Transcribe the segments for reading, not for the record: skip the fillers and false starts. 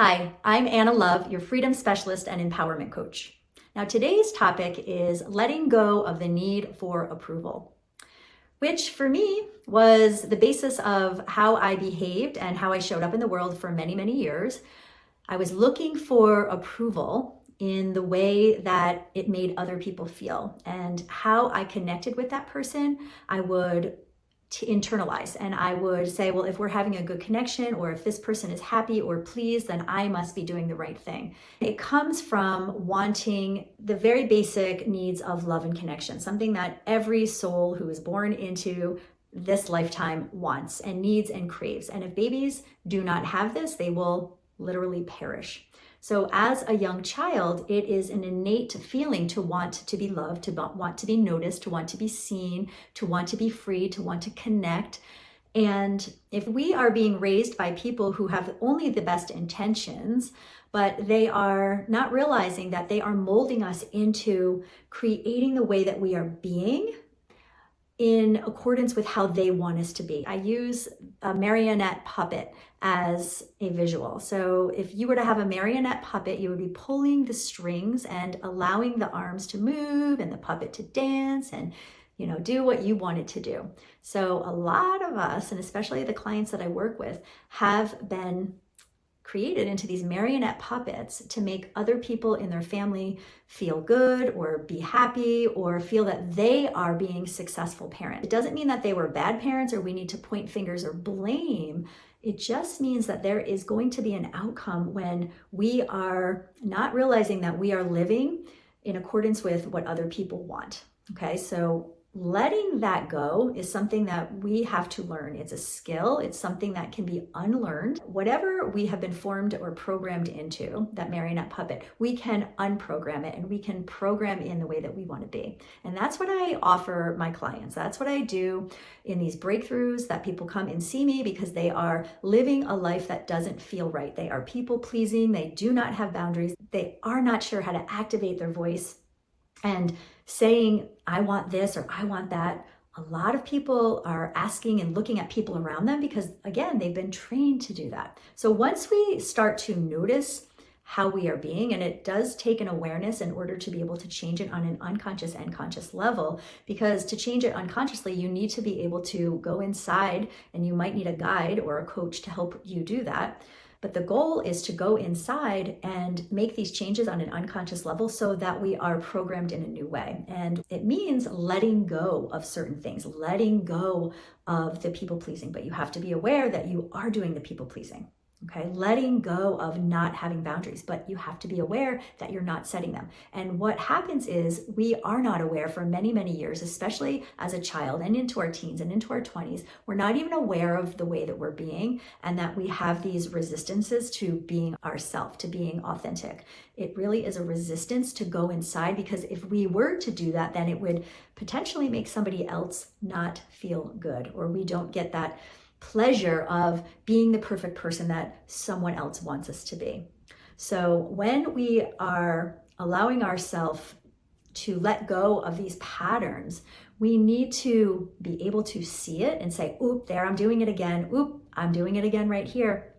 Hi, I'm Anna Love, your freedom specialist and empowerment coach. Now, today's topic is letting go of the need for approval, which for me was the basis of how I behaved and how I showed up in the world for many, many years. I was looking for approval in the way that it made other people feel, and how I connected with that person, I would to internalize, and I would say, well, if we're having a good connection, or if this person is happy or pleased, then I must be doing the right thing. It comes from wanting the very basic needs of love and connection, something that every soul who is born into this lifetime wants and needs and craves. And if babies do not have this, they will literally perish. So as a young child, it is an innate feeling to want to be loved, to want to be noticed, to want to be seen, to want to be free, to want to connect. And if we are being raised by people who have only the best intentions, but they are not realizing that they are molding us into creating the way that we are being in accordance with how they want us to be. I use a marionette puppet as a visual. So if you were to have a marionette puppet, you would be pulling the strings and allowing the arms to move and the puppet to dance and do what you want it to do. So a lot of us, and especially the clients that I work with, have been created into these marionette puppets to make other people in their family feel good or be happy or feel that they are being successful parents. It doesn't mean that they were bad parents or we need to point fingers or blame. It just means that there is going to be an outcome when we are not realizing that we are living in accordance with what other people want. Okay, so letting that go is something that we have to learn. It's a skill. It's something that can be unlearned. Whatever we have been formed or programmed into, that marionette puppet, we can unprogram it and we can program in the way that we want to be. And that's what I offer my clients. That's what I do in these breakthroughs, that people come and see me because they are living a life that doesn't feel right. They are people pleasing. They do not have boundaries. They are not sure how to activate their voice and saying, I want this or I want that. A lot of people are asking and looking at people around them because, again, they've been trained to do that. So once we start to notice how we are being, and it does take an awareness in order to be able to change it on an unconscious and conscious level, because to change it unconsciously, you need to be able to go inside, and you might need a guide or a coach to help you do that. But the goal is to go inside and make these changes on an unconscious level so that we are programmed in a new way. And it means letting go of certain things, letting go of the people pleasing. But you have to be aware that you are doing the people pleasing. Okay, letting go of not having boundaries, but you have to be aware that you're not setting them. And what happens is we are not aware for many, many years, especially as a child and into our teens and into our 20s. We're not even aware of the way that we're being and that we have these resistances to being ourselves, to being authentic. It really is a resistance to go inside, because if we were to do that, then it would potentially make somebody else not feel good, or we don't get that pleasure of being the perfect person that someone else wants us to be. So when we are allowing ourselves to let go of these patterns, we need to be able to see it and say, oop, there, I'm doing it again. Oop, I'm doing it again right here.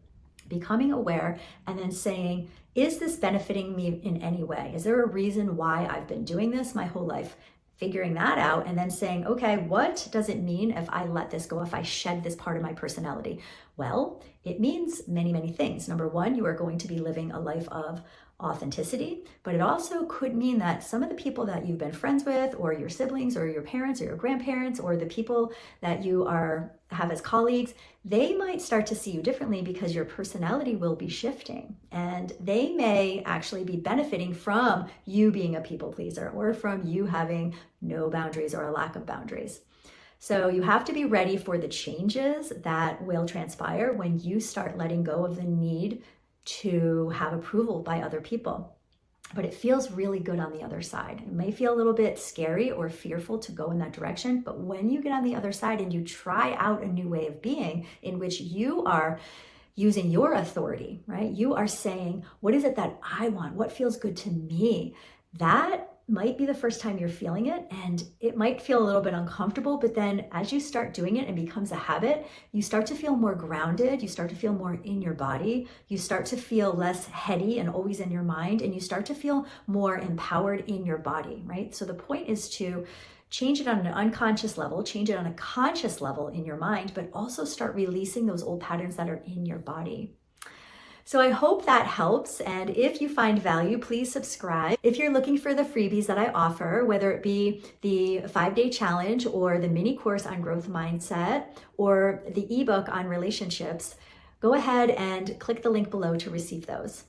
Becoming aware and then saying, is this benefiting me in any way? Is there a reason why I've been doing this my whole life? Figuring that out and then saying, okay, what does it mean if I let this go, if I shed this part of my personality? Well, it means many, many things. Number one, you are going to be living a life of authenticity, but it also could mean that some of the people that you've been friends with, or your siblings or your parents or your grandparents, or the people that you have as colleagues, they might start to see you differently because your personality will be shifting, and they may actually be benefiting from you being a people pleaser or from you having no boundaries or a lack of boundaries. So you have to be ready for the changes that will transpire when you start letting go of the need to have approval by other people. But it feels really good on the other side. It may feel a little bit scary or fearful to go in that direction, but when you get on the other side and you try out a new way of being in which you are using your authority, right? You are saying, what is it that I want? What feels good to me? That might be the first time you're feeling it, and it might feel a little bit uncomfortable, but then as you start doing it and it becomes a habit, you start to feel more grounded, you start to feel more in your body, you start to feel less heady and always in your mind, and you start to feel more empowered in your body, right? So the point is to change it on an unconscious level, change it on a conscious level in your mind, but also start releasing those old patterns that are in your body. So I hope that helps, and if you find value, please subscribe. If you're looking for the freebies that I offer, whether it be the 5-day challenge or the mini course on growth mindset or the ebook on relationships, go ahead and click the link below to receive those.